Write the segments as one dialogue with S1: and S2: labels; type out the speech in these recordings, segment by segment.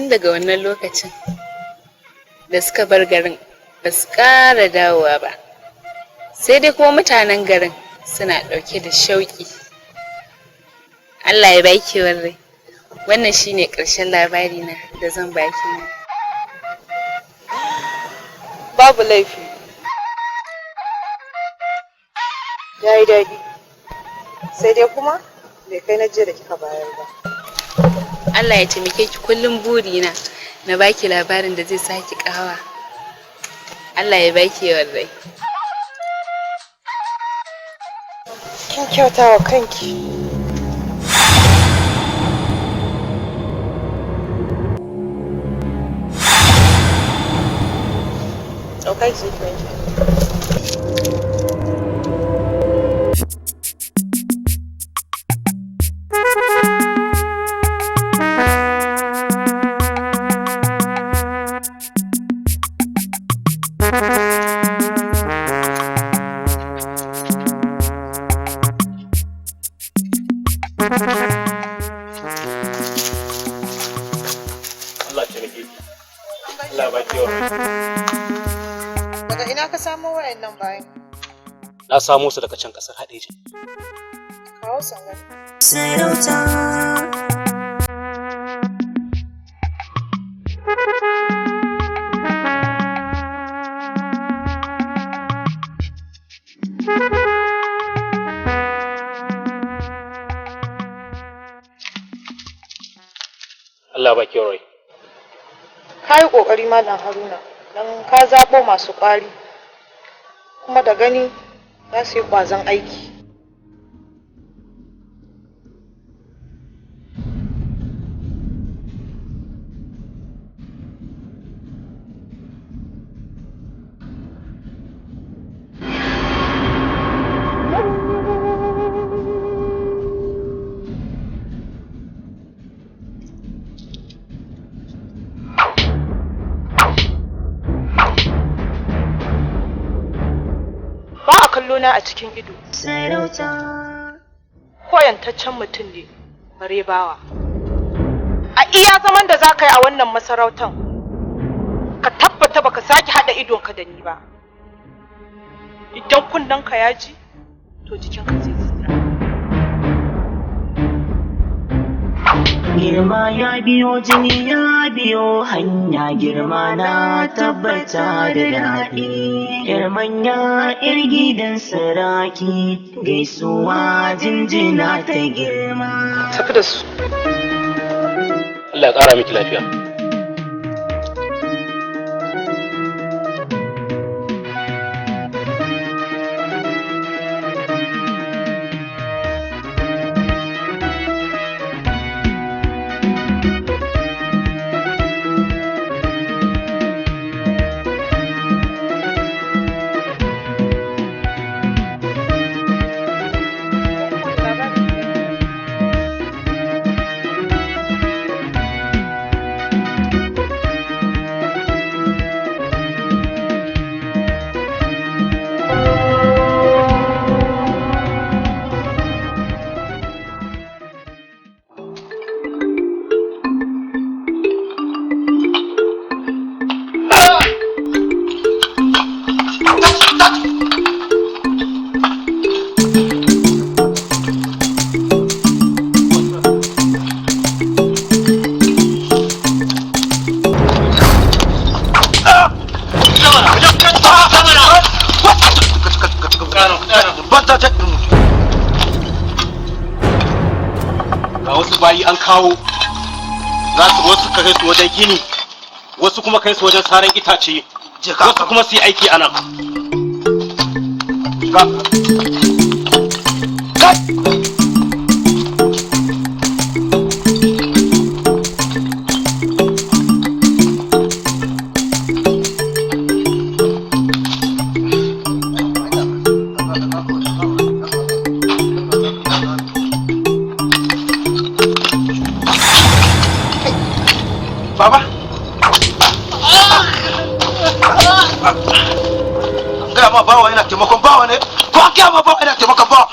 S1: tun daga wannan lokacin da suka bar garin ba su ƙara dawowa ba, sai dai kuma mutanen garin suna ɗauke da shauƙi. Allah ya baki warre. Wannan shine ƙarshen labari na da zan baki.
S2: Babu laifi. Yayi daɗi. Sai dai kuma bai kai na jiya da kika bayar ba.
S1: Allah ya taimake ki, kullum burina na baki labarin da zai saki ƙawa. Allah ya baki warre.
S2: Kin kyauta wa kanki. Okay, so thank you.
S3: Na samo su daga can kasar Hadeja.
S2: Kawo sangan.
S4: Sarauta.
S3: Allah ba ki rai.
S2: Ka yi ƙoƙari Malam Haruna, don ka zaɓo masu ƙwari, kuma da gani za su yi ƙwazon aiki. Na a cikin ido. Koyantaccen mutum ne, bare bawa. A iya zaman da za ka yi a wannan masarautar, ka tabbata baka sake haɗa idonka da ni ba. Idan kunnenka ya ji, to jikinka zai tsira.
S4: Girma ya biyo jini ya biyo hanya, girma na tabbata da daɗi. Yar manya yar gidan saraki, gaisuwa jinjina ta girma.
S2: Tafi da su.
S3: Allah ya ƙara miki lafiya.
S5: An kawo wasu ka kai su wajen gini, wasu kuma kai su wajen saran itace, wasu kuma su yi aiki a nan. Baba? Gaya ma bawa yana taimakon bawa ne? Ko gaya ma bawa yana taimakon bawa?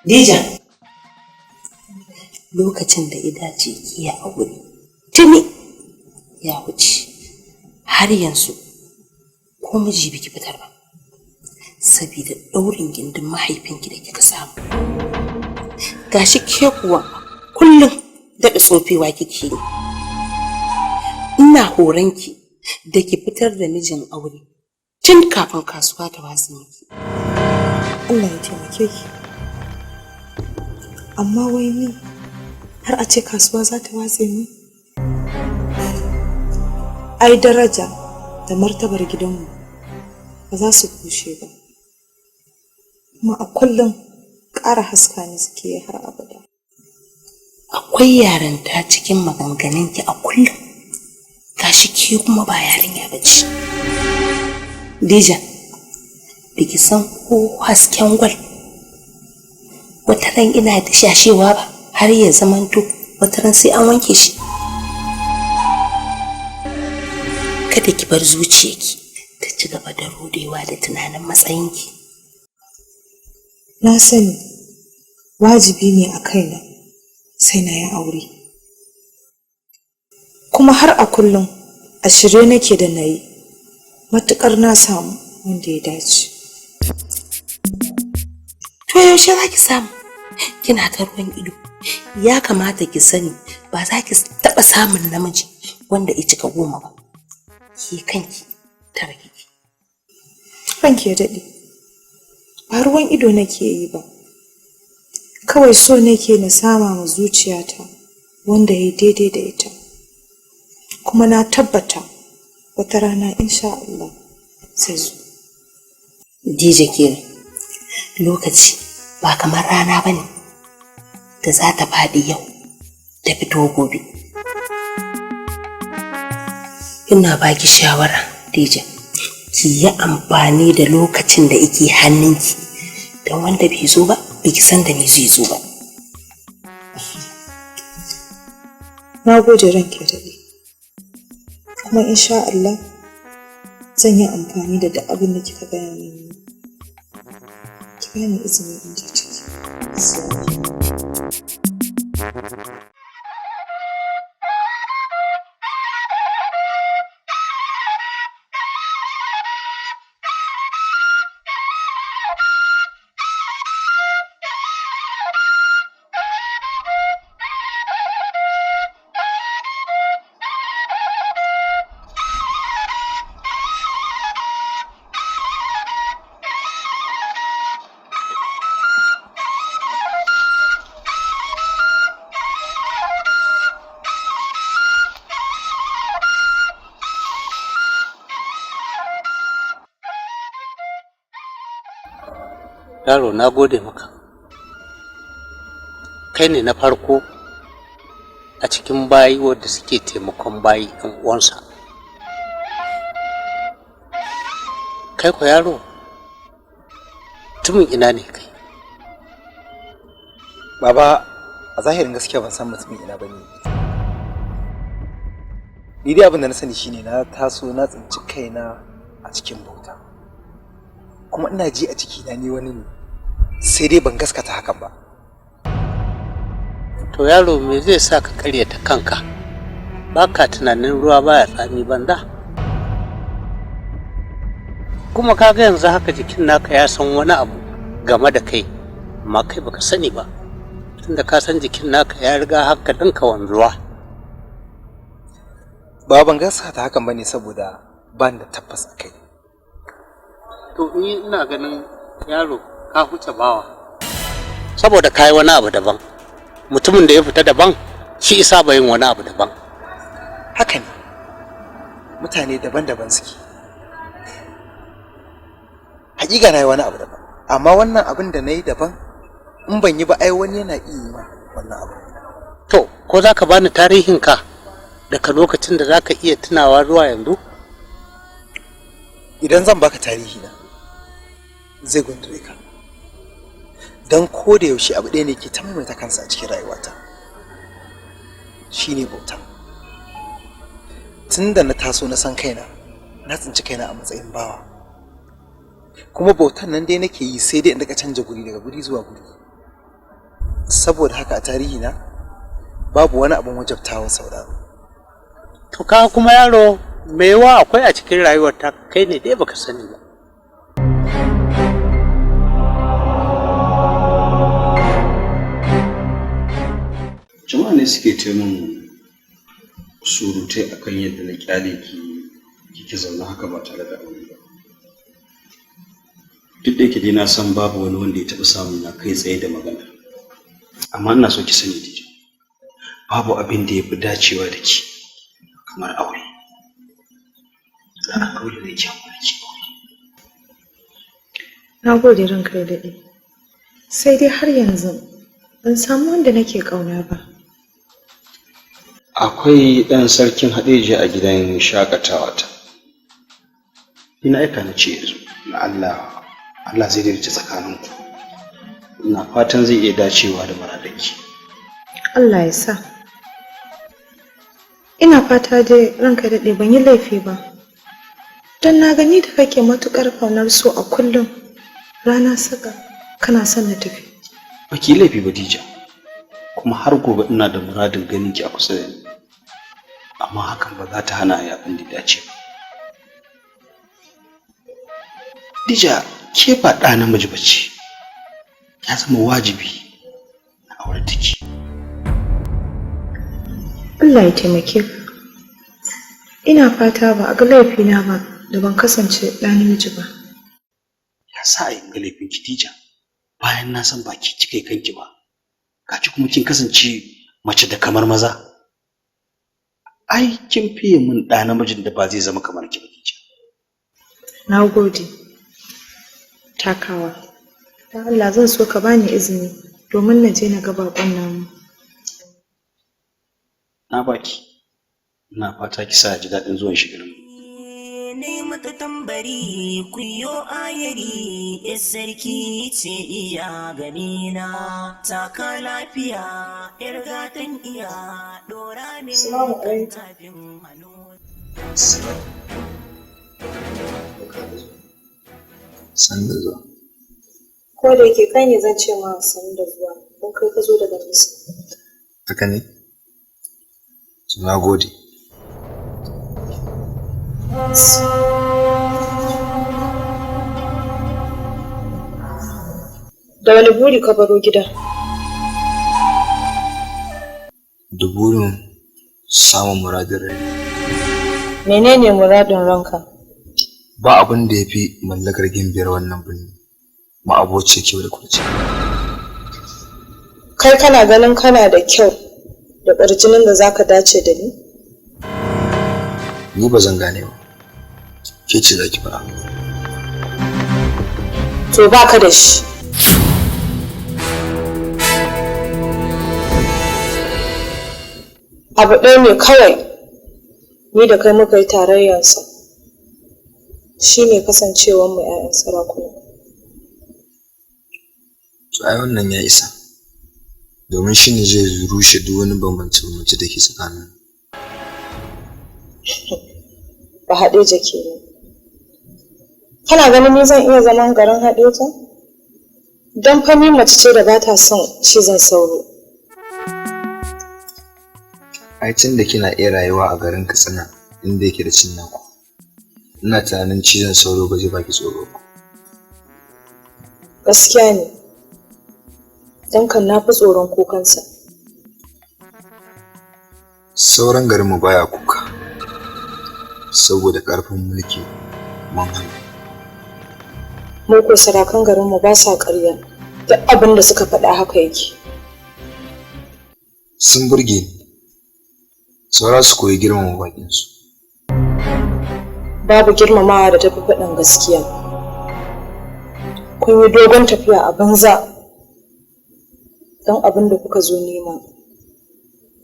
S6: Dija, lokacin da ya dace ki ya aure, tuni ya wuce. Har yanzu ko miji biki fitar ba, saboda ɗaurin gindin mahaifinki da kika samu. Gashi ke kuwa kullum daɗa tsofewa kike yi. Ina horonki da ki fitar da mijin aure tun kafin kasuwa ta watsi miki.
S7: Allah ya taimake ki. Amma wai ni har a ce kasuwa za ta watse ni? Ai daraja da martabar gidanmu ba za su kushe ba. Kuma a kullum ƙara haska ne suke yi har abada.
S6: Akwai yaranta cikin maganganunki a kullum. Gashi ke kuma ba yarinya ba ce. Dija, biki san ko hasken gwal wata ran ina da shashewa ba har ya zamanto wata ran sai an wanke shi. Kada ki bar zuciyarki ta ci gaba da rodewa da tunanin matsayinki.
S7: Na sani wajibi ne a kaina sai na yi aure. Kuma har a kullum a shirye nake da na yi, matuƙar na samu wanda ya dace.
S6: To yaushe za ki samu? Kina ta ruwan ido. Ya kamata ki sani ba za ki taɓa samun namiji wanda ya cika 10 ba. Ki kanki tara kiki.
S7: Ranki ya daɗe. Ba ruwan ido nake yi ba. Kawai so nake na sama ma zuciyata wanda ya daidai da ita. Kuma na tabbata wata rana insha Allah sai zo.
S6: Dije kenan. Lokaci ba kamar rana bane da za ta faɗi yau ta fito gobe. Ina baki shawara, Dije, ki yi amfani da lokacin da yake hannunki, don wanda bai zo ba, biki san da me zai zo ba.
S7: Na gode ranke daɗe. Kuma insha Allah zan yi amfani da duk abin da kika gaya mini. Ki bani izini in je ciki.
S3: Yaro, na gode maka. Kai ne na farko a cikin bayi wadda suke taimakon bayi ɗan uwansa. Kai ko yaro, mutumin ina ne kai?
S8: Baba, a zahirin gaskiya ban san mutumin ina bane. Ni dai abin da na sani shine na taso na tsinci kaina a cikin bauta. Kuma ina ji a cikina ni wani ne. Sai dai ban gaskata hakan ba.
S3: To yaro, me zai sa ka karyata kanka? Baka tunanin ruwa baya tsami banza? Kuma kaga yanzu haka jikin naka ya san wani abu game da kai, amma kai baka sani ba. Tunda ka san jikin naka ya riga haka ɗinka wanzuwa.
S8: Ba ban gaskata hakan bane saboda ban da tabbas a kai.
S3: To ni ina ganin yaro ka huce bawa, saboda kai wani abu daban. Mutumin da ya fita daban shi isa ba yin wani abu daban.
S8: Haka ne, mutane daban-daban suke. Hakika na yi wani abu daban, amma wannan abin da na yi daban, in ban yi ba ai wani yana iya yi ma wannan abu.
S3: To ko za ka bani tarihinka daga lokacin da za ka iya tunawa zuwa yanzu?
S8: Idan zan baka tarihi na zai gundure ka, don ko da yaushe abu ɗaya ne ke ta maimaita kansa a cikin rayuwata, shine bauta. Tun da na taso na san kaina, na tsinci kaina a matsayin bawa, kuma bautan nan dai nake yi sai dai in daga canja guri daga guri zuwa guri. saboda haka a tarihi na babu wani abin wajabtawa sauraro.
S3: To ka kuma yaro me yawa akwai a cikin rayuwar ta kai ne dai baka sani ba.
S9: Jama'a ne suke taimun surutai akan yadda na kyale kike zaune haka ba tare da aure ba. Duk da yake dai na san babu wani wanda ya taɓa samu na kai tsaye da magana, amma ina so ki sani Dija, babu abin da ya fi dacewa da ki kamar aure. Ana aure ne ki aure ki.
S7: Na gode ranka ya daɗe. Sai dai har yanzu ban samu wanda nake ƙauna ba.
S9: Akwai ɗan sarkin Hadeji a gidan shakatawa ta. Ina aika na ce yanzu, Allah zai dace tsakaninku. Ina fatan zai iya dacewa da maradanki.
S7: Allah ya sa. Ina fata dai ranka daɗe ban yi laifi ba. Don na gani da kake matuƙar ƙaunar so a kullum rana saka kana son na tafi.
S9: Baki laifi ba Dija, kuma har gobe ina da muradin ganin ki a kusa da ni. Amma hakan ba za ta hana ya abin da dace ba. Dija, ke ba ɗa namiji ba ce, ya zama wajibi na aure take.
S7: Allah ya taimake ka. Ina fata ba a ga laifina ba da ban kasance ɗa namiji ba.
S9: Ya sa a yi ga laifin ki Dija, bayan na san baki kika yi kanki ba. Gaci kuma kin kasance mace da kamar maza. Ai kin fiye min ɗa namijin da ba zai zama kamar ki ba Dija.
S7: Na gode. Takawa. Dan Allah zan so ka bani izini domin na je na ga bakon namu.
S9: Na baki. Ina fata ki sa ji daɗin zuwan shi garin.
S4: Ne mata tambari kuyo ayari ya sarki ce iya gani na taka lafiya yar gatan iya dora min tafin hannu.
S8: San da zuwa.
S7: Ko da yake kai ne zan ce ma san da zuwa don kai ka zo daga nesa.
S8: Haka ne? Na gode.
S7: Da wani buri ka baro gida?
S8: Da burin samun muradin rai.
S7: Menene muradin ranka?
S8: Ba abin da ya fi mallakar gimbiyar wannan birni, ma'aboci kyau da kurci.
S7: Kai kana ganin kana da kyau da ƙarjinin da zaka dace da ni?
S8: Ni ba zan gane ba. Ke ce za ki faɗa.
S7: To baka da shi. Abu ɗaya ne kawai ni da kai muka yi tarayyarsa. Shi ne kasancewanmu 'ya'yan sarakuna.
S8: To ai wannan ya isa. Domin shi ne zai rushe duk wani bambance-bambance da ke tsakanin.
S7: Ba Hadeja kenan. Kana ganin ni zan iya zaman garin Hadeja? Don fa ni mace ce da ba ta son cizon sauro.
S8: Ai tun da kina iya rayuwa a garin Katsina inda yake da cinnaku. Ina tunanin cizon sauro ba zai baki tsoro ba.
S7: Gaskiya ne. Dan kan na fi tsoron kukansa.
S8: Sauran garinmu baya kuka. Saboda ƙarfin mulki mun hana.
S7: Mu ko sarakan garinmu ba sa ƙarya. Duk abin da suka faɗa haka yake.
S8: Sun burge ni. Saura su koyi girmama baƙinsu.
S7: Babu girmamawa da tafi faɗin gaskiya. Kun yi dogon tafiya a banza. Don abin da kuka zo nema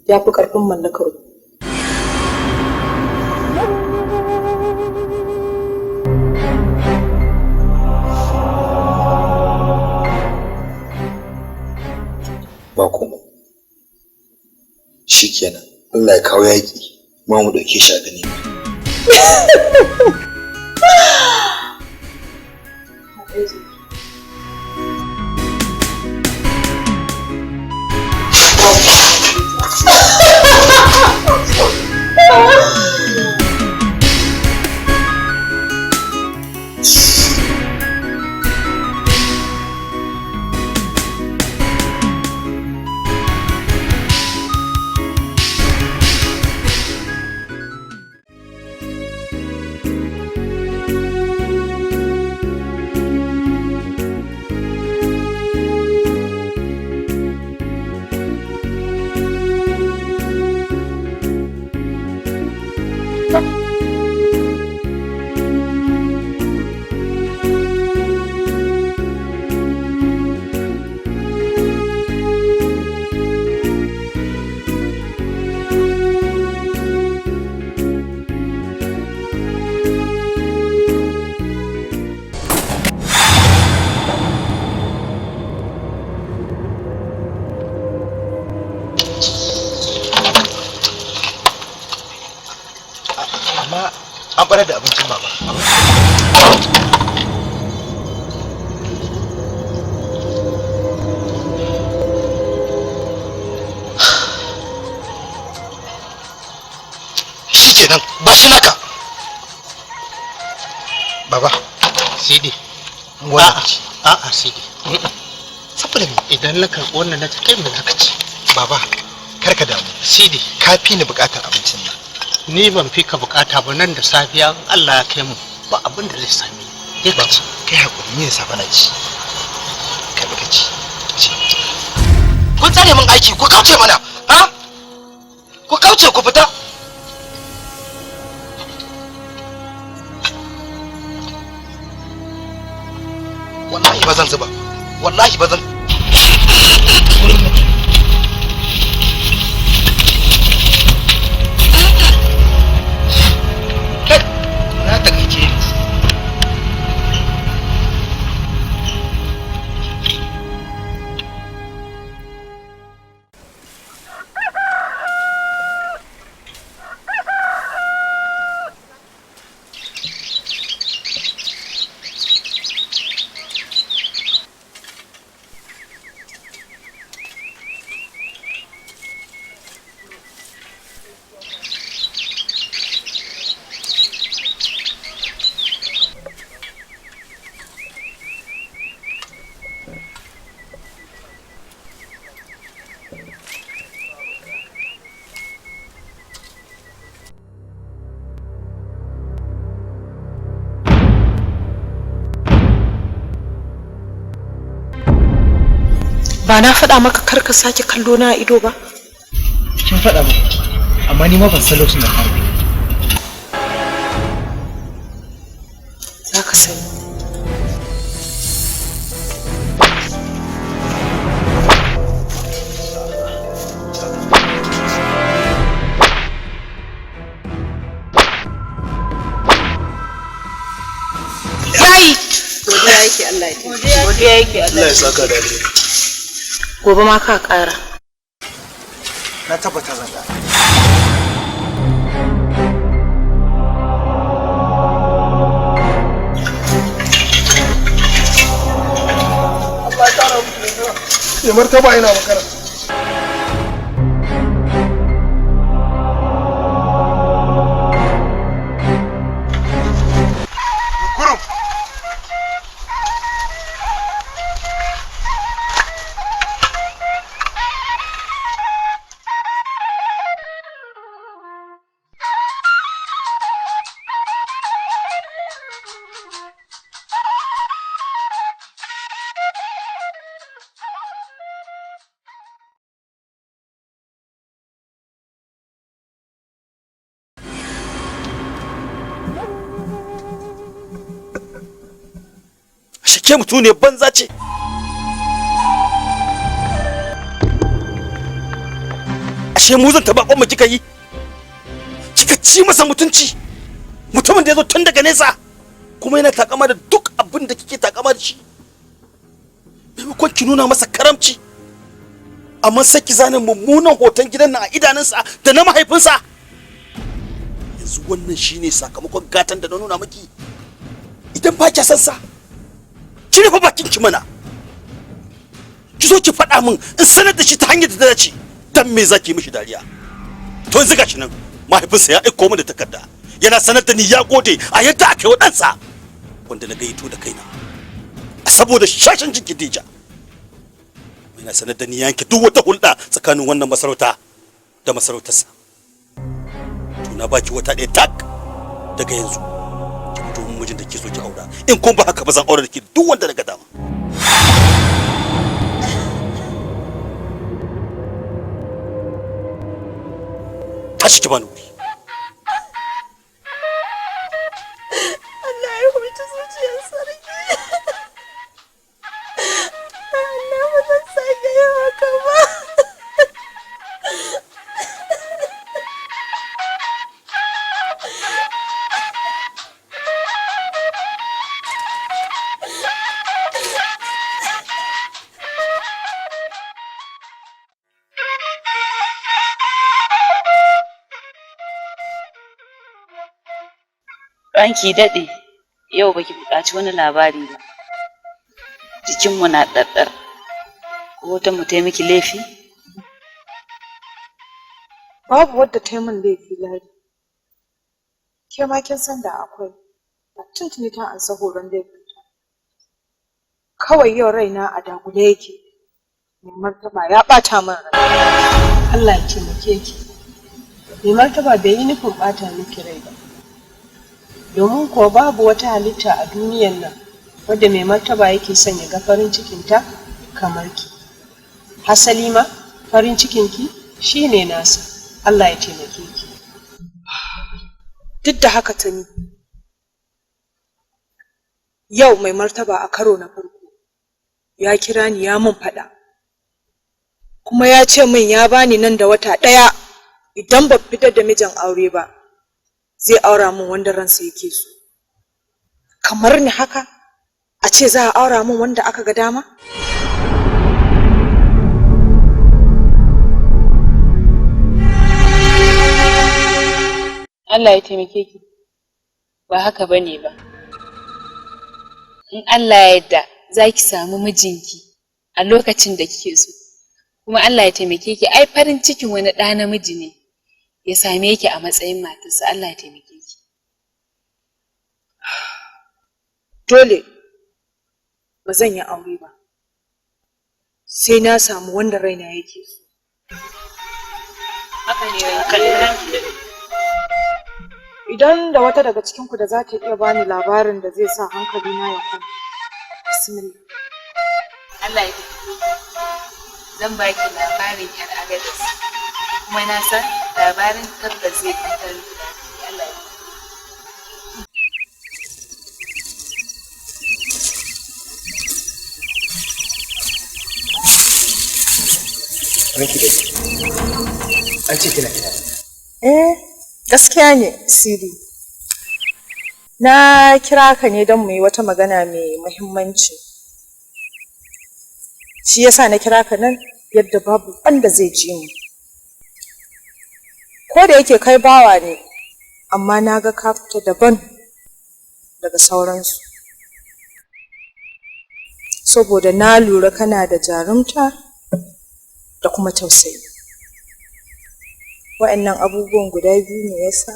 S7: ya fi ƙarfin mallakar ku.
S8: Ba komai. Shikenan, Allah ya kawo yaƙi, ma mu ɗauke shi a gani.
S3: Sidi. A'a Sidi. Saboda idan na karɓi wannan na kai mu zaka ci.
S8: Baba, kar ka damu.
S3: Sidi,
S8: ka fi ni buƙatar abincin nan.
S3: Ni ban fi ka buƙata ba, nan da safiya Allah ya kai mu ba abin da zai same ni. Ya ka ci.
S8: Kai hakuri, ni da safe na ci. Kai baka ci.
S5: Kun tsare min aiki, ku kauce mana. Ha? Ku kauce ku fita. Wallahi ba zan zuba. Wallahi ba zan. Na takaice ni.
S2: Ba na faɗa maka kar ka sake kallo na a ido ba?
S8: Kin faɗa ba, amma ni ma ban san lokacin da harbi.
S2: Za ka sani. Yayi! Godiya yake Allah ya taimake. Godiya yake Allah ya
S5: saka da alheri.
S2: Gobe ma ka ƙara.
S8: Na tabbata zan da.
S5: Allah ya kara muku. Ya martaba ina makara.
S9: Ke mutu ne banza ce. Ashe mu zan taba mu kika yi? Kika ci masa mutunci. Mutumin da yazo tun daga nesa kuma yana takama da duk abin da kike takama da shi. Maimakon ki nuna masa karamci. Amma sai ki zane mummunan hoton gidan nan a idanunsa da na mahaifinsa. Yanzu wannan shine sakamakon gatan da na nuna miki. Idan ba ki san sa ki rufe bakin ki mana, ki zo ki faɗa min in sanar da shi ta hanyar da ta dace. Dan me zaki mishi dariya? To yanzu gashi nan mahaifinsa ya aiko min da takarda yana sanar da ni ya gode a yadda aka yi wa ɗansa wanda na gayyato da kaina saboda shashin jin Khadija. Yana sanar da ni yanke duk wata hulɗa tsakanin wannan masarauta da masarautarsa. To na baki wata ɗaya tak daga yanzu mijin da ke so ki aura, in kun ba haka ba zan aure da ke duk wanda daga dama. Tashi ki bani wuri.
S7: Allah ya huce zuciyar sarki. Allah ba zan sake yin haka ba.
S1: Ranki daɗe, yau baki buƙaci wani labari ba. Jikinmu na ɗaɗɗar. Ko wata mu ta miki laifi?
S7: Babu wadda ta yi min laifi Ladi. Ke ma kin san da akwai. Tuntuni ta ansa horon laifinta. kawai yau raina a dagule yake. Mai martaba ya ɓata min rai. Allah ya taimake ki. Mai martaba bai yi nufin ɓata miki rai ba. Domin kuwa babu wata halitta a duniyan nan wadda mai martaba yake son ya ga farin cikinta kamar ki. Hasali ma farin cikinki shine nasa. Allah ya taimake ki. Duk da haka Tani, yau mai martaba a karo na farko ya kira ni ya mun faɗa. Kuma ya ce min ya bani nan da wata ɗaya idan ba fitar da mijin aure ba zai aura min wanda ransa yake so. Kamar ni haka a ce za a aura min wanda aka ga dama?
S1: Allah ya taimake ki. Ba haka bane ba. In Allah ya yarda za ki samu mijinki a lokacin da kike so. Kuma Allah ya taimake ki, ai farin cikin wani ɗa namiji ne ya same ki a matsayin matarsa. Allah ya taimake ki.
S7: Dole ba zan yi aure ba sai na samu wanda raina yake so.
S1: Haka ne ranki.
S7: Idan da wata daga cikinku da za ta iya bani labarin da zai sa hankalina ya kwanta. Bismillah.
S1: Allah ya taimake ki. Zan baki labarin yar Agadez. Kuma na san labarin tabbas zai fitar da Allah ya.
S8: Ranki dai. An ce kina ina.
S7: Gaskiya ne, Sidi. Na kira ka ne don mu yi wata magana mai muhimmanci. Shi yasa na kira ka nan yadda babu wanda zai ji mu. Ko da yake kai bawa ne, amma na ga ka fita daban daga sauransu. Saboda na lura kana da jarumta da kuma tausayi. Wa'annan abubuwan guda biyu ne yasa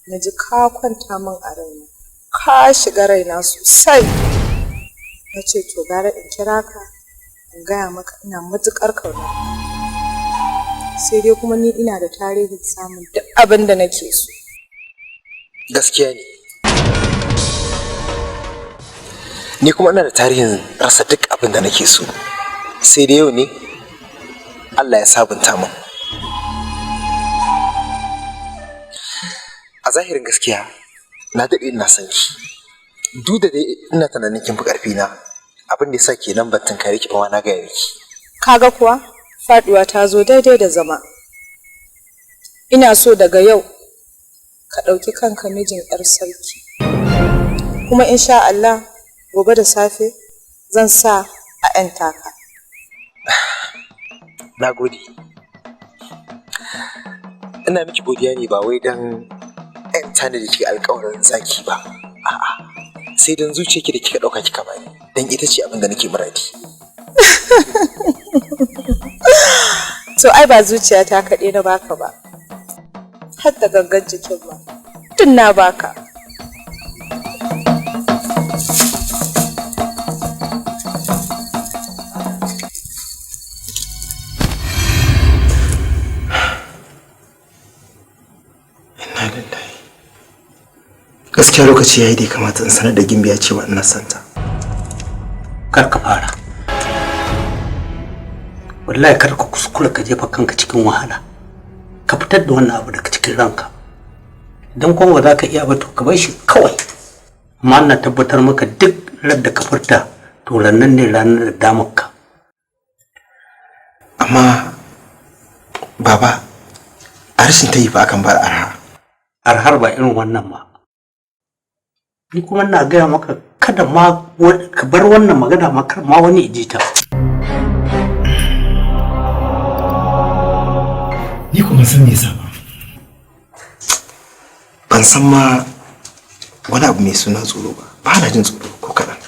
S7: na ji ka kwanta min a raina, ka shiga raina sosai. Na ce to gara in kira ka in gaya maka ina matuƙar ƙauna. Sai dai kuma ni ina da tarihin samun duk abin da nake so.
S8: Gaskiya ne. Ni kuma ina da tarihin rasa duk abin da nake so. Sai dai yau ne Allah ya sabunta min. A zahirin gaskiya na daɗe ina son ki. Duk da dai ina tunanin kin fi ƙarfi na. Abin da yasa kenan ban tunkare ki ba na gaya miki.
S7: Kaga kuwa faɗuwa ta zo daidai da zama. Ina so daga yau ka ɗauki kanka mijin 'yar sarki. Kuma insha Allah gobe da safe zan sa a 'yan taka.
S8: Na gode. Ina miki godiya ne ba wai don 'yan tana da kika alƙawarin zaki ba. A'a, sai don zuciyarki da kika ɗauka kika bani. Dan ita ce abin da nake muradi.
S7: To ai ba zuciyata kaɗai na baka ba. Har da gangan jikin ma. Tun na baka.
S8: Gaskiya lokaci yayi da ya kamata in sanar da Gimbiya cewa ina santa.
S9: Kar ka fara. Wallahi kar ka kuskura ka jefa kanka cikin wahala. Ka fitar da wannan abu daga cikin ranka. Idan kuma ba za ka iya ba to ka bar shi kawai. Amma ina tabbatar maka duk radda ka furta to rannan ne ranar da damarka.
S8: Amma baba, a rashin tayi ba akan bar arha.
S9: Arhar ba irin wannan ba. Ni kuma ina gaya maka kada ma ka bar wannan magana ma kar ma wani iji ta.
S8: Ni kuma san me yasa ba. Ban san ma wani abu mai suna tsoro ba. Ba na jin tsoro ko kaɗan.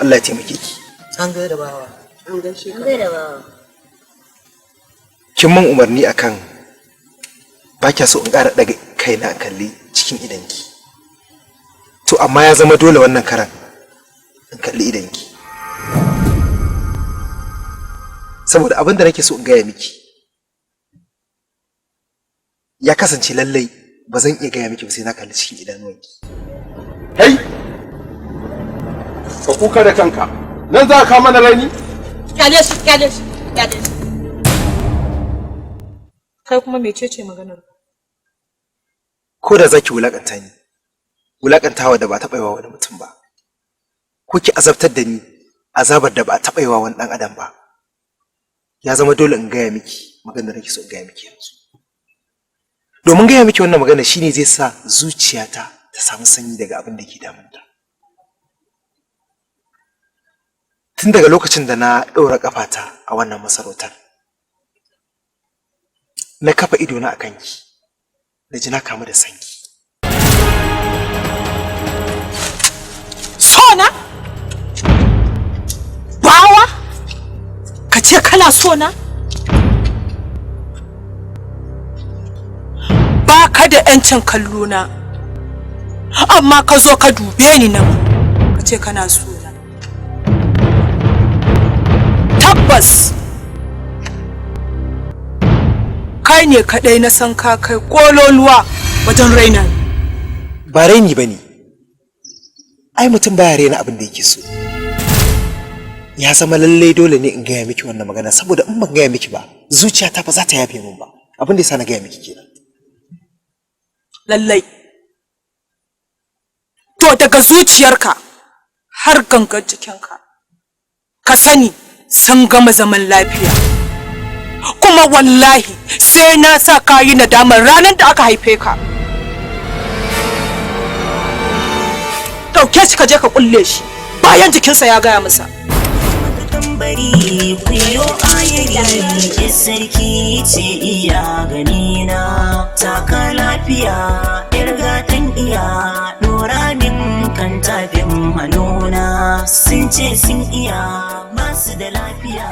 S8: Allah ya taimake ki.
S6: An gaida bawa. An gaishe ka. An gaida bawa.
S8: Kin man umarni akan ba kya so in ƙara daga kaina kalli cikin idanki. To amma ya zama dole wannan karan in kalli idanki. Saboda abin da nake so in gaya miki ya kasance lallai ba zan iya gaya miki ba sai na kalli cikin idanuwanki.
S10: Kai! Ka kuka da kanka. Nan za ka mana raini?
S7: Kyale shi, kyale shi, kyale shi. Kai kuma mecece maganar?
S8: Ko da zaki wulakanta ni, wulakantawa da ba taɓa yawa wani mutum ba. Ko ki azabtar da ni, azabar da ba taɓa yawa wani ɗan adam ba. Ya zama dole in gaya miki maganar da nake so in gaya miki yanzu. Domin gaya miki wannan magana shine zai sa zuciyata ta samu sanyi daga abin da ke damunta. Tun daga lokacin da na ɗora ƙafata a wannan masarautar, na kafa idona a kanki, na ji na kamu da sanki.
S7: Sona? Bawa? Ka ce kana sona? Ba ka da 'yancin kallona, amma ka zo ka dube ni nan, ka ce kana sona. Tabbas kai ne kadai na san ka kai kololuwa wajen raina.
S8: Ba raini bane. Ai mutum baya raina abin da yake so. Ya zama lallai dole ne in gaya miki wannan magana saboda in ban gaya miki ba zuciyata ba za ta yafe min ba. Abin da yasa na gaya miki kenan.
S7: Lallai. To daga zuciyarka har gangar jikinka ka sani sun gama zaman lafiya. Kuma wallahi sai na sa ka yi nadamar ranar da aka haife ka. Ɗauke shi ka je ka kulle shi bayan jikinsa ya gaya masa.
S4: Bari kuyo ayyayi ke sarki ce iya ganina. Taka lafiya yar gatan iya dora min kan tafin hannuna. Sun ce sun iya masu da lafiya.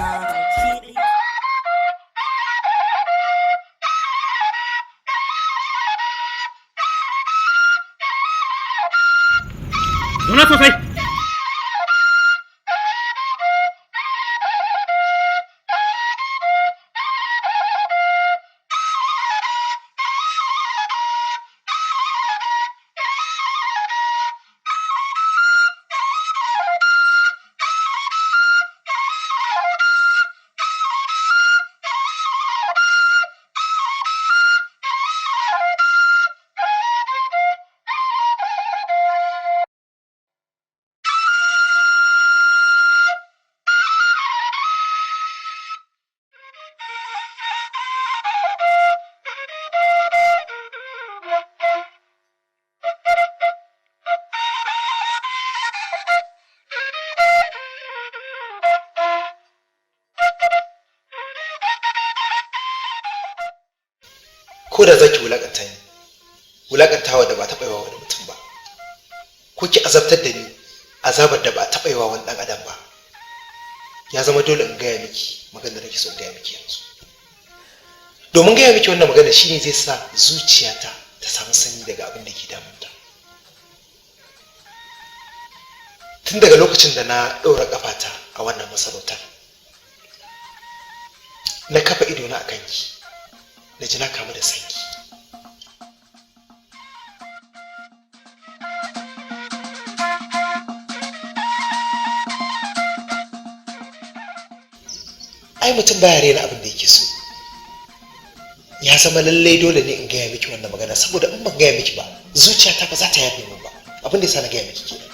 S5: Zauna sosai.
S8: Ko da zaki wulakanta ni, wulakantawa da ba taɓa yawa wani mutum ba. Ko ki azabtar da ni, azabar da ba taɓa yawa wani ɗan adam ba. Ya zama dole in gaya miki maganar da nake so in gaya miki yanzu. Domin gaya miki wannan magana shine zai sa zuciyata ta samu sanyi daga abin da ke damunta. Tun daga lokacin da na ɗora ƙafata a wannan masarautar, na kafa idona a kanki, na ji na kamu da sanki. Ai mutum baya rena abin da yake so. Ya zama lallai dole ne in gaya miki wannan magana saboda in ban gaya miki ba zuciyata ba za ta yafe min ba. Abin da yasa na gaya miki kenan.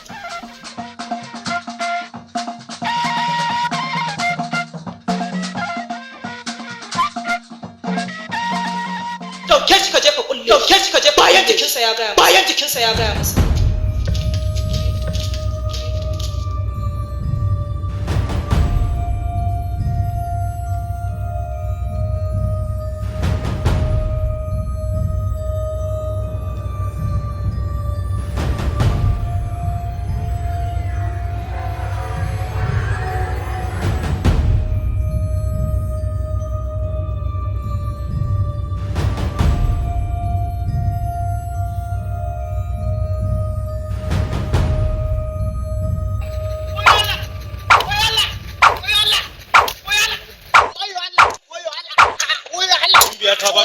S7: Dauke shi ka je ka kulle. Dauke shi ka je bayan jikinsa ya gaya. Bayan jikinsa ya gaya masa.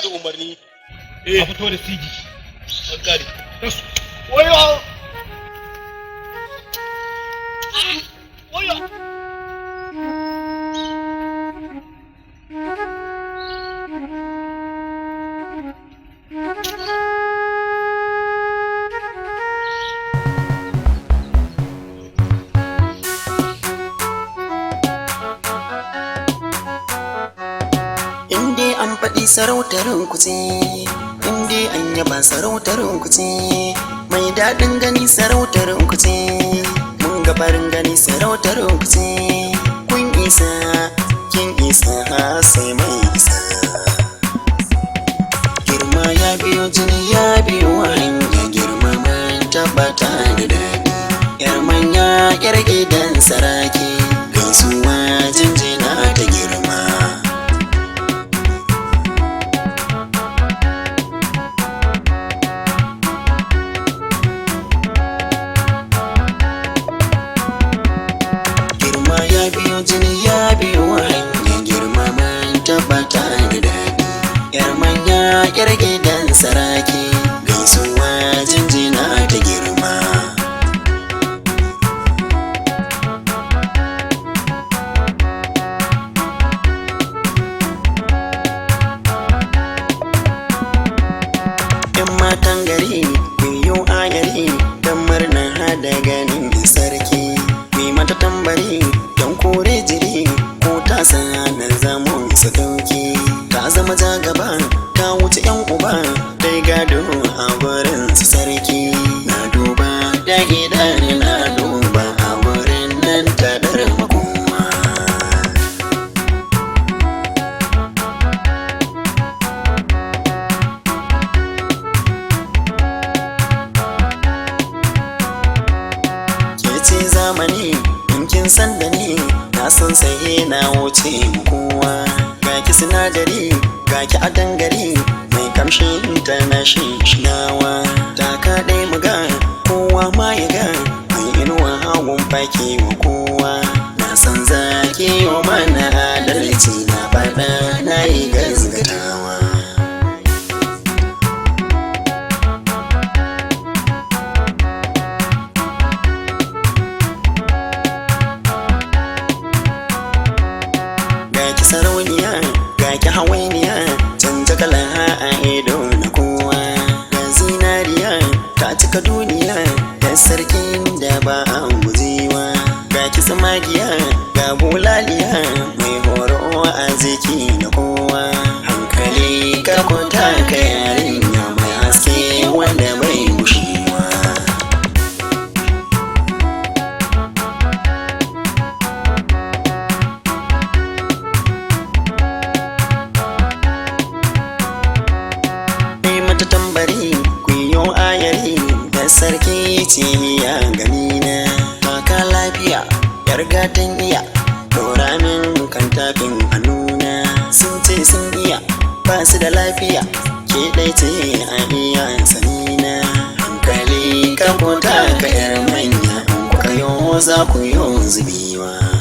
S5: da umarni a fito da sigi an kare wayo wayo
S11: an faɗi sarautar kuce inda an yaba sarautar kuce mai daɗin gani sarautar kuce mun ga farin gani sarautar kuce kun isa kin isa sai mai isa girma ya biyo jini ya biyo hanya girma man tabbata da daɗi yar manya yar gidan saraki gaisuwa jinjina ta girma yar gidan saraki gaisuwa jinjina ta girma yan matan gari biyu a gari don murnar hada ganin sarki mai mata tambari don kore jiri ko ta sana zamu isa dauki ka zama jagaba ka wuce yan uba dai gado a gurin su sarki na duba da gidan na duba a gurin nan ta dar makoma ke ce zamani in kin san da ni na san sai na wuce kowa ga ki sinadari ga ki a dangare mai kamshin ta na shinawa ta ka dai muga kowa ma ya ga mai inuwa hagun baki wa kowa na san zaki wa mana adalci na faɗa na yi gazgatawa ga ki sarauniya ga ki hawainiya canja kalan a ido na kowa ga zinariya ta cika duniya ga sarkin da ba a gujewa ga ki tsamagiya ga bulaliya mai horo a ziki na kowa hankali ka kwanta ka yarinya mai haske wanda bai gushewa sarki ce ya gani na taka lafiya yar gatan iya dora min kan tafin hannuna sun ce sun iya ba su da lafiya ke ɗai ce a iya sanina hankali kan kota ka yar manya in kuka yo za ku yo zubewa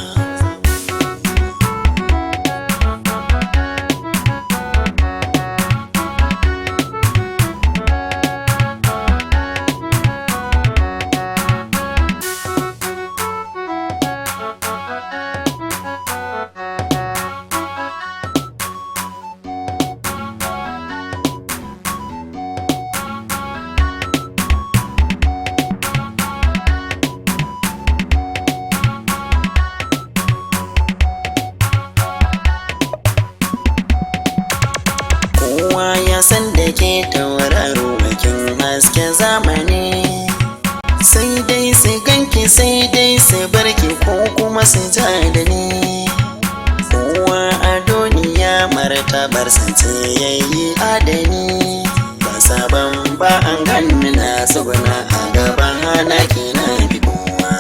S11: san da ke tauraro bakin haske zamani sai dai su ganki sai dai su barki ko kuma su ja da ni kowa a duniya martabar sance yayi adani ba sabon ba an ganni na tsuguna a gaban hana ke na bi kowa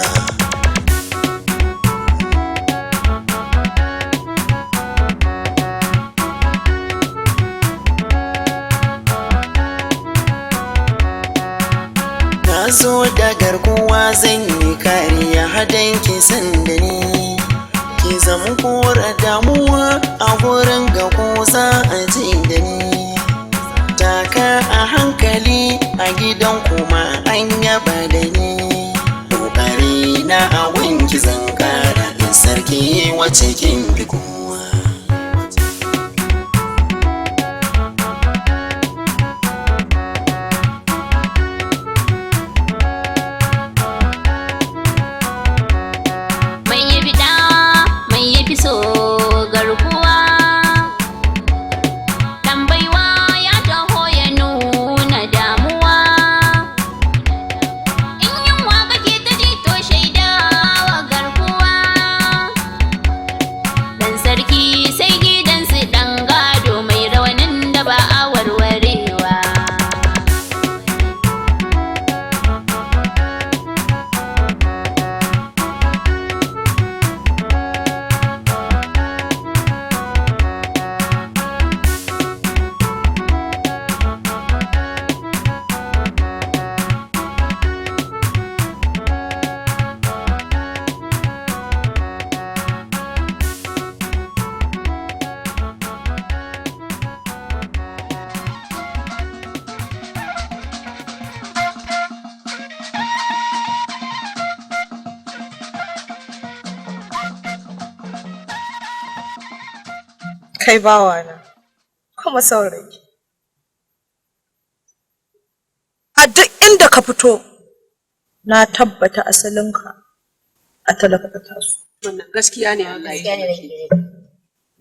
S11: zo da garkuwa zan yi kariya hadan ki san da ni ki zama kora damuwa a gurin ga ko za a ji da ni a gidan kuma an yaba da ni kokari na a wanki zan kara in sarki wace kin fi kowa
S12: so garkuwa tambaiwa ya taho ya nuna damuwa in yunwa kake ta ji to shaida wa garkuwa dan sarki sai gidansu dan gado mai rawanin da ba a warwarewa
S7: kai bawana kuma saurayi a duk inda ka fito na tabbata asalinka a talaka ka taso
S6: wannan gaskiya ne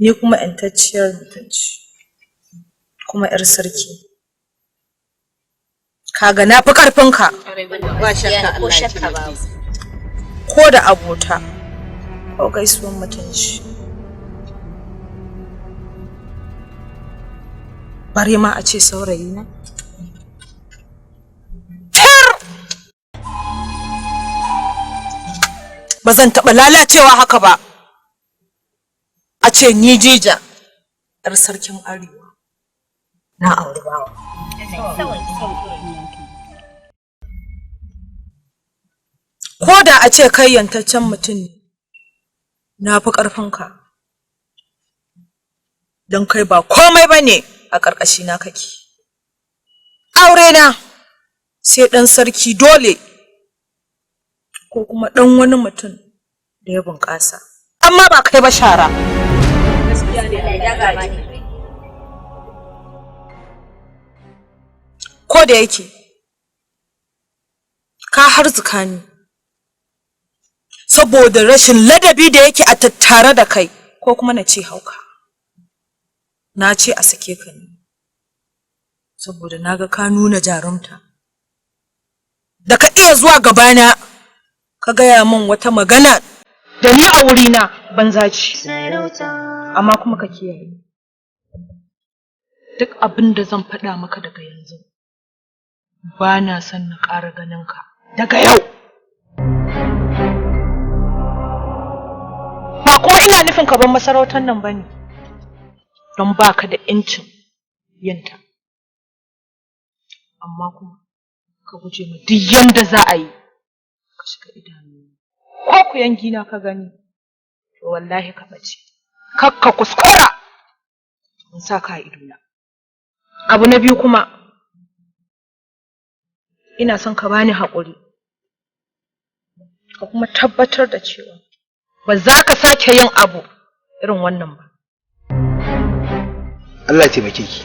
S7: ni kuma ƴantacciyar mutunci kuma ƴar sarki kaga na fi ƙarfinka
S6: ba shakka ba
S7: ko da abota ko gaisuwan mutunci bare ma a ce saurayi na ba zan taɓa lalacewa haka ba a ce ni jija yar sarkin arewa na auri bawa ko da a ce kai yantaccen mutum ne na fi ƙarfinka don kai ba komai ba ne a ƙarƙashi na kake aure na sai ɗan sarki dole ko kuma ɗan wani mutum da ya bunƙasa amma ba kai ba shara ko da yake ka harzuka ni saboda rashin ladabi da yake a tattare da kai ko kuma na ce hauka na ce a sake ka ne saboda naga ka nuna jarumta da ka iya zuwa gabana ka gaya min wata magana da ni a wurina banza ce amma kuma ka kiyaye duk abin da zan faɗa maka daga yanzu ba na son na ƙara ganin ka daga yau ba kuma ina nufin ka bar masarautar nan bane don baka da ƴancin yinta amma kuma ka guje ma duk yanda za a yi ka shiga idanu ko ku yangina ka gani to wallahi ka bace kakka kuskura in sa ka idona abu na biyu kuma ina son ka bani haƙuri ka kuma tabbatar da cewa ba za ka sake yin abu irin wannan ba
S8: Allah ya taimake ki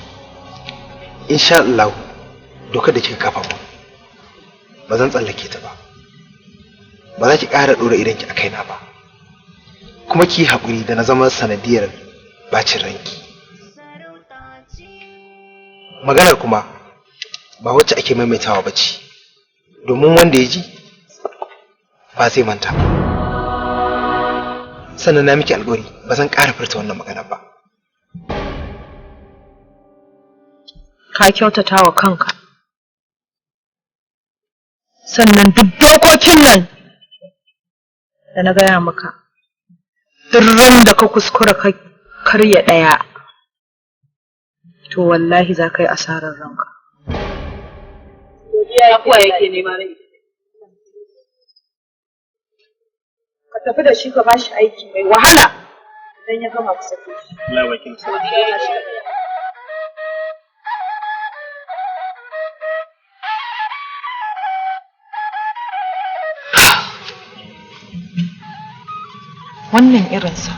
S8: insha Allah dokar da kika kafa mu ba zan tsallake ta ba ba za ki ƙara ɗora idanki a kaina ba kuma ki haƙuri da na zama sanadiyar bacin ranki maganar kuma ba wacce ake maimaitawa ba ce domin wanda ya ji ba zai manta ba sannan na miki alƙawari ba zan ƙara furta wannan maganar ba
S7: ka kyautata wa kanka sannan duk dokokin nan da na gaya maka duk ran da ka kuskura ka karya ɗaya to wallahi za ka yi asarar ranka ka tafi da shi ka ba shi aiki mai wahala idan ya gama ku sake shi
S2: wannan irinsa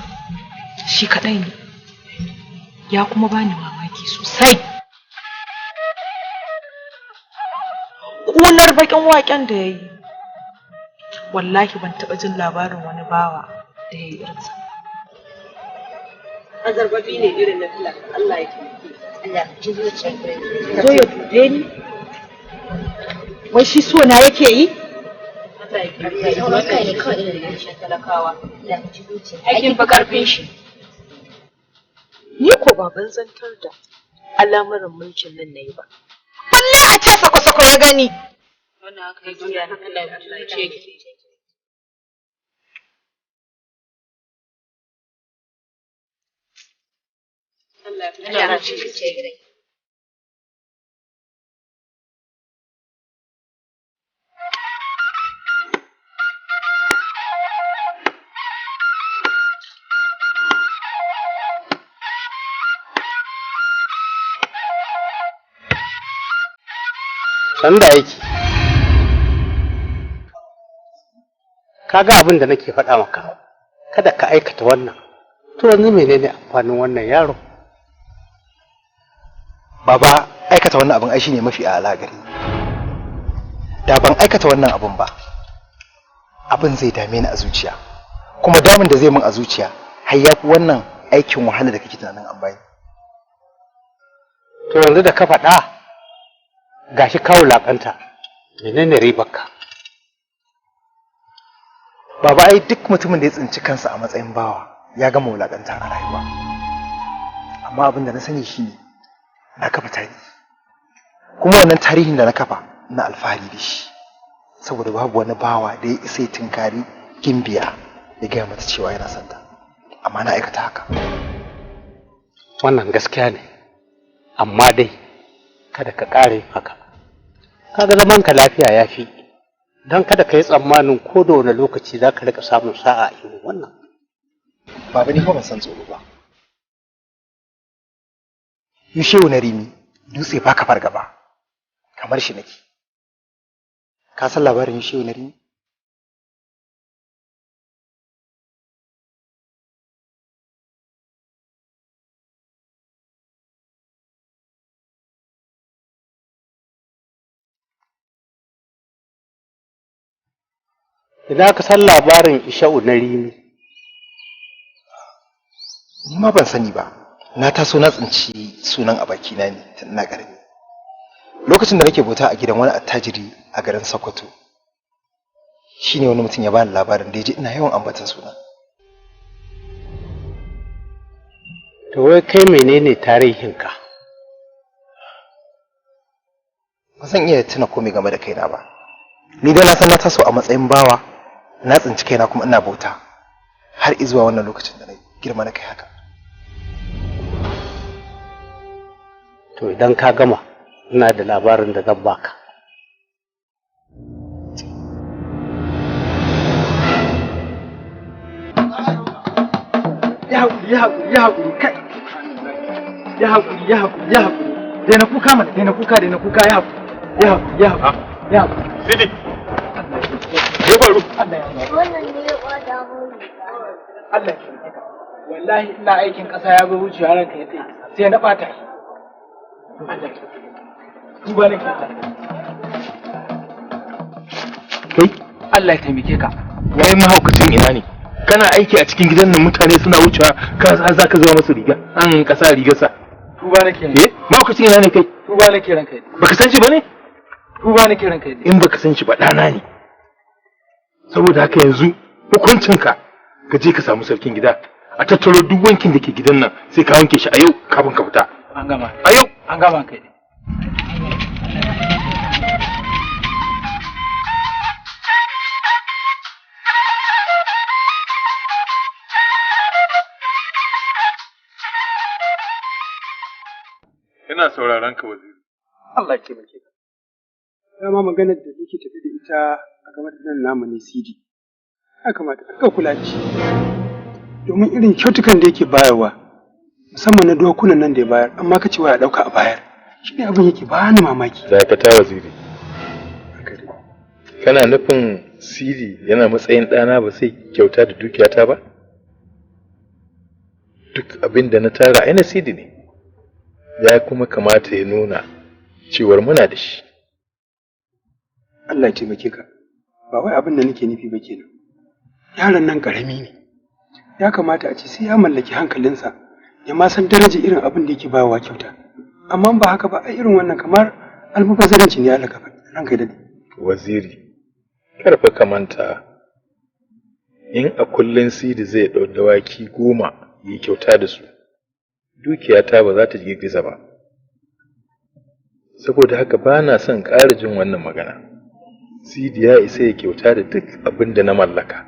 S2: shi kaɗai ne, ya kuma bani mamaki sosai. Ƙunar baƙin waƙen da ya yi, wallahi ban taɓa jin labarin wani bawa da ya yi irinsa.
S6: Azarbabi ne irin na fila, Allah ya taimake. Allah ya ji zuciyar ka. Zo ya dube ni. Wai shi so na yake yi? Allah ya kariya. Sauran kai ne kawai da rigar talakawa. Allah ya ji zuciyar. Aikin fa karfin shi.
S2: Ni ko ba ban zantar da al'amuran mulkin nan nayi ba. Balle a ce sako-sako ya gani.
S1: Wannan haka yi duniya na Allah ya zuciye ki. Allah ya zuciye ki.
S3: Sanda yake kaga abin da nake faɗa maka, kada ka aikata wannan. To yanzu menene amfanin wannan yaro?
S8: Baba, aikata wannan abin ai shine mafi a'ala gari. Da ban aikata wannan abin ba, abin zai dame ni a zuciya, kuma damin da zai min a zuciya har ya fi wannan aikin wahala da kake tunanin an bani.
S3: To yanzu da ka faɗa gashi ka wulaƙanta, menene ribarka?
S8: Baba, ai duk mutumin da ya tsinci kansa a matsayin bawa ya gama wulaƙanta a rayuwa. Amma abin da na sani shine na kafa tarihi, kuma wannan tarihin da na kafa na alfahari da shi, saboda babu wani bawa da ya isa ya tunkari Gimbiya ya gaya mata cewa yana son ta, amma na aikata haka.
S3: Wannan gaskiya ne, amma dai kada ka ƙare haka. Kaga zaman ka lafiya ya fi, don kada ka yi tsammanin ko da wani lokaci za ka rika samun sa'a a irin wannan.
S8: Baba, ni fa ban san tsoro ba. Yushewu na Rimi, dutse ba ka fargaba, kamar shi nake. Ka san labarin Yushewu na Rimi?
S3: Idan ka san labarin Isha'u na Rimi?
S8: Ni ma ban sani ba, na taso na tsinci sunan a bakina ne tun na ƙarami. Lokacin da nake bauta a gidan wani attajiri a garin Sokoto, shine wani mutum ya bani labarin da ya ji ina yawan ambatan sunan.
S3: To wai kai menene tarihinka?
S8: Ba zan iya tuna komai game da kaina ba. Ni dai na san na taso a matsayin bawa, na tsinci kaina kuma ina bauta har izuwa wannan lokacin da na girma na kai haka.
S3: To idan ka gama, ina da labarin da zan baka.
S8: Ya haƙuri, kai. Ya haƙuri. Daina kuka mana, daina kuka, ya haƙuri.
S10: Sidi. Me faru?
S13: Wannan ne ya kwada mu.
S14: Allah ya kiyaye ka. Wallahi ina aikin ƙasa ya zo wucewa ranka ya tsaye. Sai na ɓata shi. Allah ya kiyaye. Duba nake ta.
S10: Kai,
S14: Allah ya taimake ka.
S10: wai mahaukacin ina ne? Kana aiki a cikin gidan nan mutane suna wucewa ka za ka zama masu riga an kasa rigarsa.
S14: Tuba nake.
S10: Mahaukacin ina ne kai?
S14: Tuba nake ranka ya.
S10: Baka san shi bane?
S14: Tuba nake ranka ya.
S10: In baka san shi ba ɗana ne. Saboda haka yanzu hukuncinka ka je ka samu sarkin gida a tattaro duk wankin da ke gidan nan sai ka wanke shi a yau kafin ka fita.
S14: An gama.
S10: A yau.
S14: An gama kai.
S10: Ina sauraron ka waziri.
S14: Allah ya taimake ka. Dama maganar da nake tafi da ita a game da nan namu ne CD. Ya kamata ka kula da shi. Domin irin kyautukan da yake bayarwa, musamman na dokunan nan da ya bayar, amma ka ce wa ya ɗauka a bayar. Shi ne abin yake bani mamaki.
S10: Za ka ta waziri. Kana nufin CD yana matsayin ɗana ba sai kyauta da dukiyata ba? duk abin da na tara ai na sidi ne, ya kuma kamata ya nuna cewar muna da shi.
S14: Allah ya taimake ka, ba wai abin da nake nufi ba kenan. Yaron nan karami ne, ya kamata a ce sai ya mallaki hankalinsa ya ma san daraja irin abin da yake bawa kyauta. Amma ba haka ba, a irin wannan kamar almubazzaranci ne Allah ka faɗi ranka da
S10: Waziri, karfa ka manta in a kullun sidi zai ɗau dawaki 10 yi kyauta da su, dukiyata ba za ta girgiza ba. Saboda haka ba na son ƙara jin wannan magana. Sidi ya isa ya kyauta da duk abin da na mallaka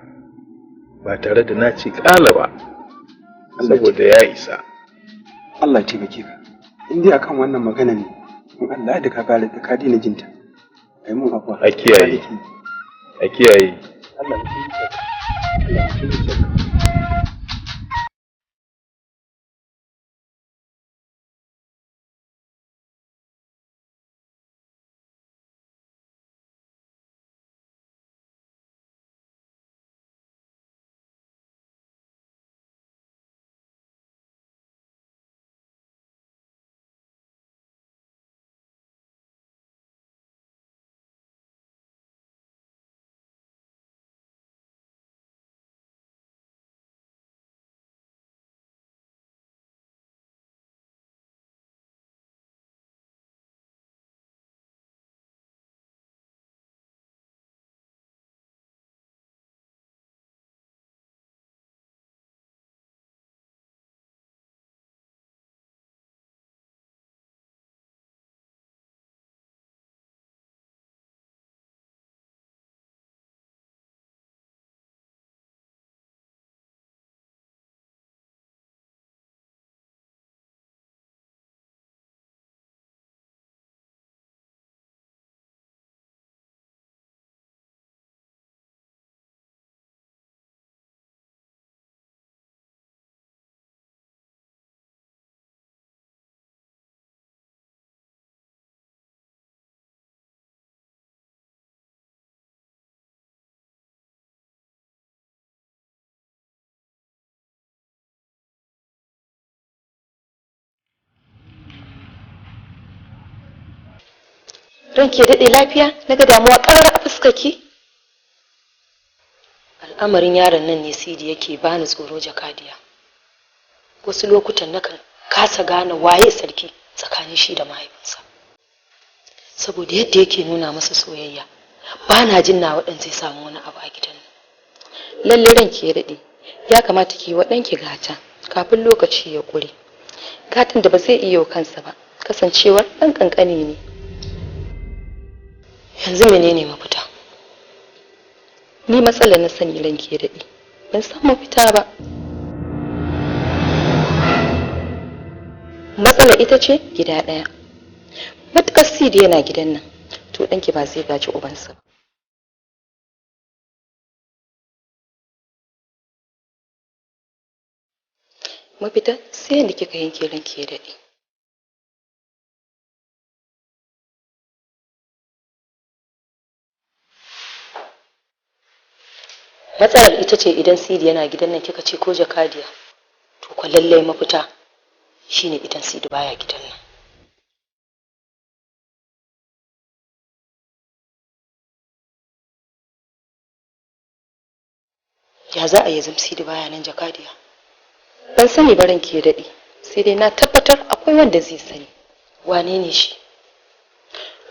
S10: ba tare da na ce ƙala ba, saboda ya isa.
S14: Allah ya taimake ka. In dai akan wannan magana ne, in Allah da ka kare da ka daina jinta. Ai mun afuwa.
S10: A kiyaye. A kiyaye.
S14: Allah ya taimake ka. Allah ya taimake ka.
S2: Ranki ya daɗe lafiya, na ga damuwa ƙarar a fuskarki. Al'amarin yaron nan ne Sidi yake bani tsoro jakadiya. Wasu lokutan nakan kasa gane waye sarki tsakanin shi da mahaifinsa. Saboda yadda yake nuna masa soyayya, ba na jin na waɗanda zai samu wani abu a gidan nan. Lalle ranki ya daɗe, ya kamata ki yi wa ɗanki gata kafin lokaci ya ƙure. Gatan da ba zai iya kansa ba, kasancewar ɗan ƙanƙani ne. Yanzu menene mafita? Ni matsalar na sani ranki ya daɗe, ban san mafita ba. Matsalar ita ce gida ɗaya. Matuƙar Sidi yana gidan nan, to ɗanki ba zai gaji ubansa ba. Mafita sai yadda kika yanke ranki ya daɗe. Matsalar ita ce idan Sidi yana gidan nan kika ce ko jakadiya, to ko lallai mafita shine idan Sidi baya gidan nan. Ya za a yi zam Sidi baya nan jakadiya? Ban sani barin ke daɗe, sai dai na tabbatar akwai wanda zai sani. Wane ne shi?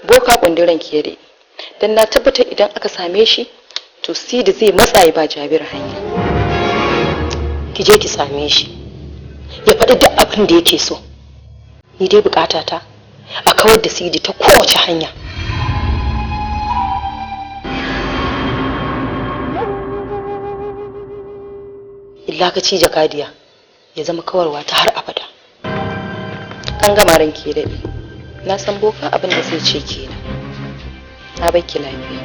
S2: Boka kundiran ke daɗe, dan na tabbatar idan aka same shi to Sidi zai matsa ya ba Jabir hanya. Ki je ki same shi, ya faɗi duk abin da yake so. Ni dai bukatata a kawar da Sidi ta kowace hanya. Illa ka ci jakadiya ya zama kawarwa ta har abada. An gama ranki daɗe, na san boka abin da zai ce kenan. Na baki lafiya.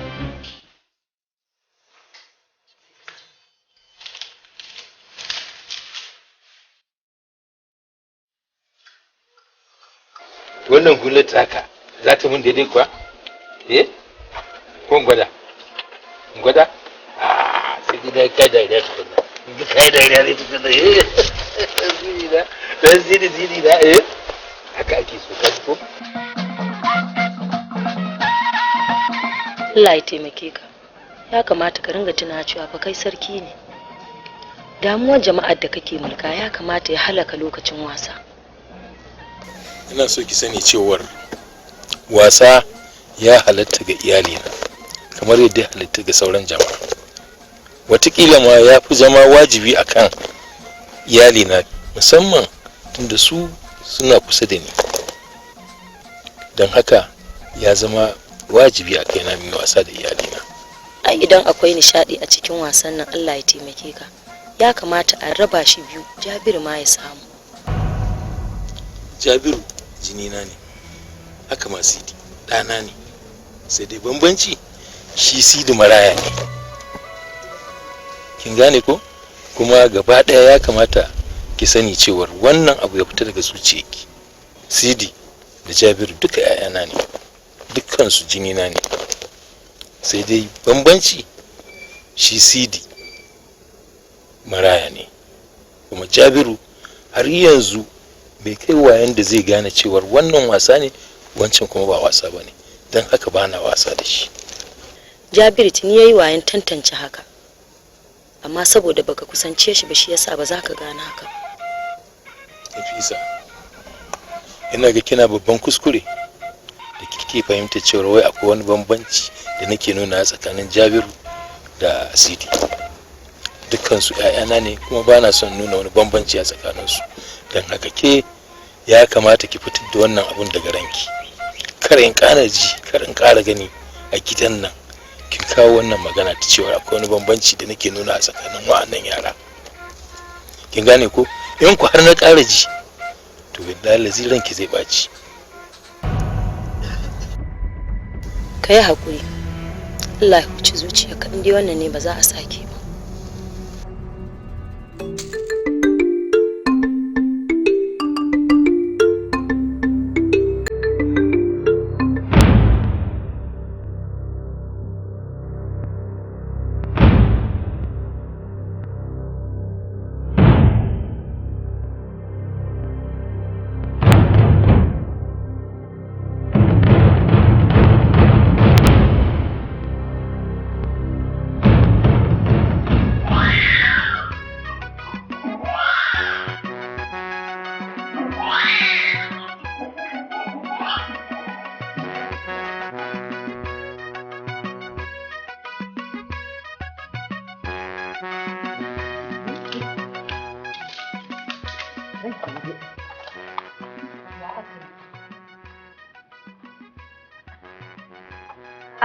S10: Wannan hular taka za ta mun daidai kuwa? Ko gwada? Gwada? Sai dai kai da idan tukuna. Kai da idan tukuna. dan zidi da haka ake so ka ko.
S15: Allah ya taimake ka. Ya kamata ka ringa tuna cewa fa kai sarki ne. Damuwar jama'ar da kake mulka ya kamata ya halaka lokacin wasa.
S10: Ina so ki sani cewar wasa ya halatta ga iyalina kamar yadda ya halatta ga sauran jama'a. Wataƙila ma ya fi zama wajibi akan iyalina musamman tunda su suna kusa da ni. Don haka ya zama wajibi a kaina mai wasa da iyalina.
S15: Ai idan akwai nishadi a cikin wasan nan Allah ya taimake ka. Ya kamata a raba shi biyu, Jabiru ma ya samu.
S10: Jabiru jinina ne, haka ma Sidi ɗana ne, sai dai bambanci shi Sidi maraya ne. Kin gane ko? Kuma gaba ɗaya ya kamata ki sani cewar wannan abu ya fita daga zuciyarki. Sidi da Jabiru duka 'ya'yana ne, dukkansu jinina ne, sai dai bambanci shi Sidi maraya ne, kuma Jabiru har yanzu bai kai wayan da zai gane cewar wannan wasa ne wancan kuma ba wasa bane, don haka ba na wasa da shi.
S15: Jabiru tuni yayi wayan tantance haka, amma saboda baka kusance shi ba shi yasa ba za ka gane haka.
S10: Nafisa, ina ga kina babban kuskure da kike fahimta cewar wai akwai wani bambanci da nake nuna tsakanin Jabiru da Sidi. Dukkansu ‘ya'yana ne kuma ba na son nuna wani bambanci a tsakaninsu, don haka ke ya kamata ki fitar da wannan abun daga ranki. Kar in ƙara ji, kar in ƙara gani a gidan nan kin kawo wannan magana ta cewa akwai wani bambanci da nake nuna a tsakanin wa'annan yara. Kin gane ko? In ku har na ƙara ji to billahi lazi ranki zai ɓaci.
S15: Ka yi haƙuri, Allah ya huci zuciyarka, in dai wannan ne ba za a sake ba.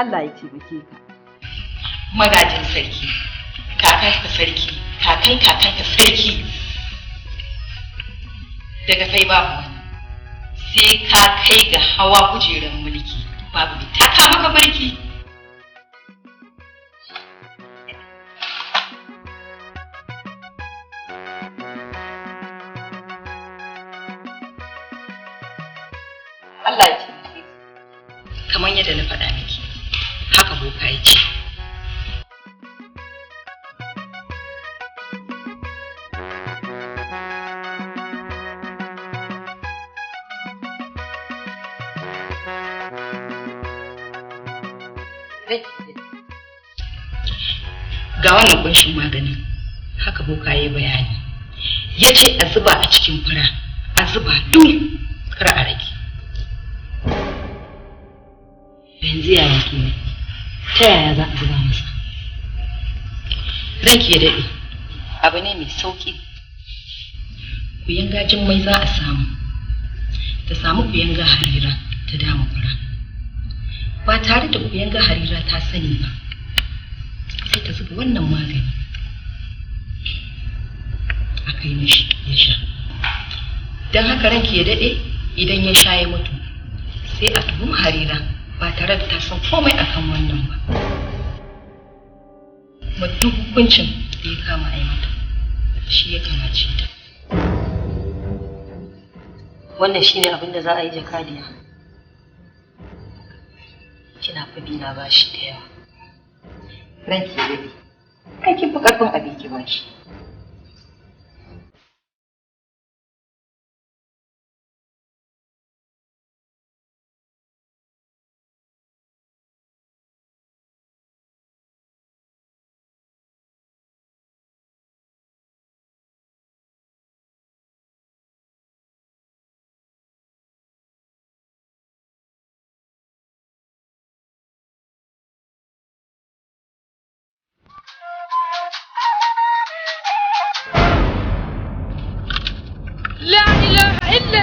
S16: Allah ya taimake ka.
S17: Magajin sarki, kakanka sarki, kakanka sarki. Daga kai babu wani. Sai ka kai ga hawa kujerar mulki, babu mai taka maka barki. Allah ya taimake ka. Kamar yadda na faɗa miki. Haka boka ya ce. Ga wannan kunshin maganin, haka boka ya bayani. Ya ce a zuba a cikin fura, a zuba dum kar a rage. Yanzu yaya kenan? Ta yaya za a zuba masa? Ranki ya daɗe, abu ne mai sauƙi. Kuyanga Jummai za a samu, ta samu kuyanga Harira ta dama fura. Ba tare da kuyanga Harira ta sani ba, sai ta zuba wannan magani a kai mishi ya sha. Don haka ranki ya daɗe, idan ya sha ya mutu, sai a tuhumi Harira ba tare da ta san komai akan wannan ba. Kuma duk hukuncin da ya kama a yi mata, shi ya kamace ta.
S15: Wannan shine abin da za a yi, jakadiya. Kina fa bina bashi da yawa.
S17: Ranki ya daɗe, kai kin fi ƙarfin abin ki bashi.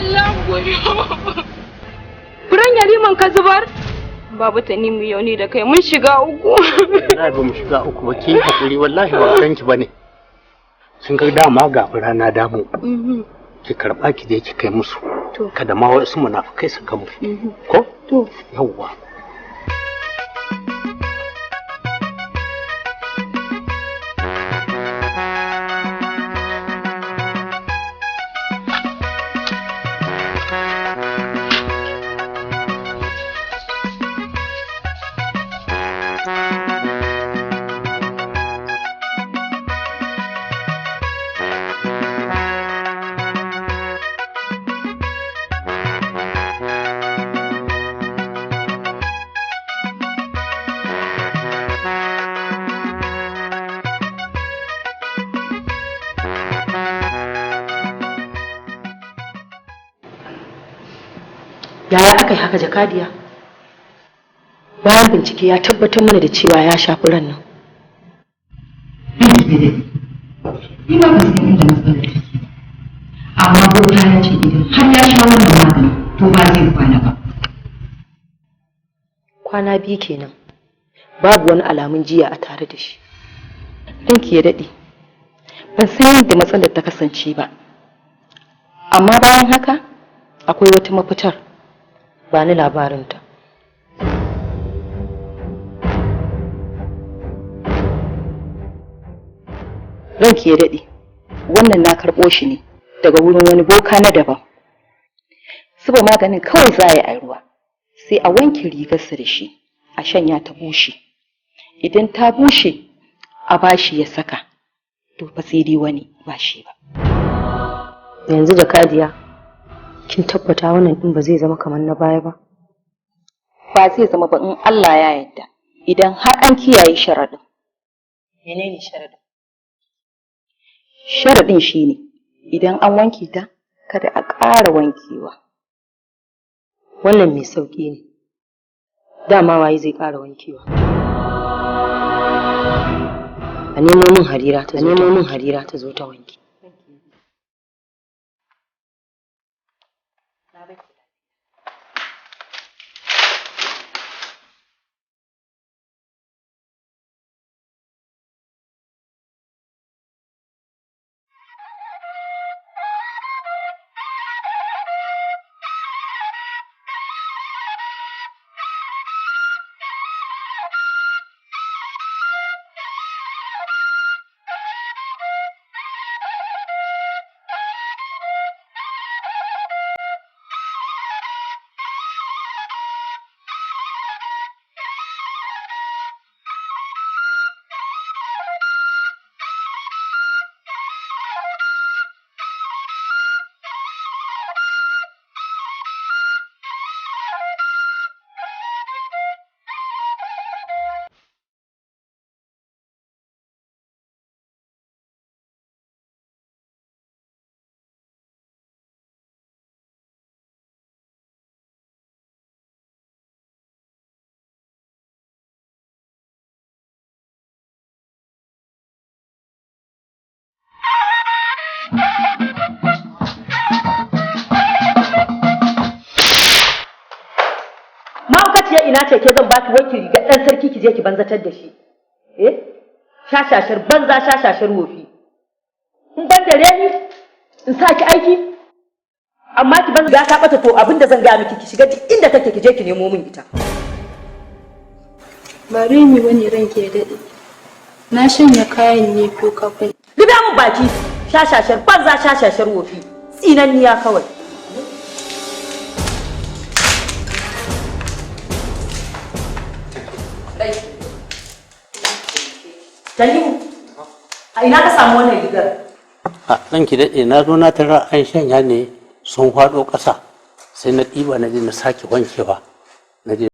S2: Allah goyo. Furan yariman ka zubar? Babu ta ni mu yau ne da kai mun shiga uku.
S3: Wallahi ba mu shiga uku ba, ki hakuri wallahi ba kanki bane. Kin ga dama ga fura na damu. Ki karba ki je ki kai musu. Kada ma wasu munafukai su gamu. Ko? To. Yawwa.
S15: Yaya aka yi haka jakadiya? Bayan bincike ya tabbatar mana da cewa ya shafi ran nan.
S17: Ni ba ka san inda matsalar take. Amma boka ya ce idan har ya sha wannan magani to ba zai kwana ba.
S15: Kwana biyu kenan. Babu wani alamun jiya a tare da shi. Ɗanki ya daɗe. Ban san yadda matsalar ta kasance ba. Amma bayan haka akwai wata mafitar. Ba ni labarinta. Ranki ya daɗe, wannan na karɓo shi ne daga wurin wani boka na daban. Zuba maganin kawai za a yi a ruwa, sai a wanke rigarsa da shi, a shanya ta bushe. Idan ta bushe, a bashi ya saka, to fa sai dai wani ba shi ba. Yanzu jakadiya, kin tabbata wannan ɗin ba zai zama kamar na baya ba? Ba zai zama ba in Allah ya yarda, idan har an kiyaye sharaɗin. Menene sharaɗin? Sharaɗin shine idan an wanke ta, kada a ƙara wankewa. Wannan mai sauƙi ne. Dama waye zai ƙara wankewa? A nemo min Harira ta zo ta wanke. Mahaukaciya ina ce ke zan baki wanki riga ɗan sarki ki je ki banzatar da shi. Shashashar banza shashashar wofi. In ban da reni in sa ki aiki amma ki banza ta bata to abinda zan ga miki ki shiga duk inda kake ki je ki nemo min ita.
S1: Ba reni bane ranke ya dade. Na shanya kayan ne ko kafin.
S15: Rufe min baki shashashar banza shashashar wofi. Tsinanniya kawai. Tanimu, a ina ka samu wannan rigar?
S3: A ranki daɗe na zo na tara an shanya ne sun faɗo ƙasa sai na ɗiba na je na sake wankewa.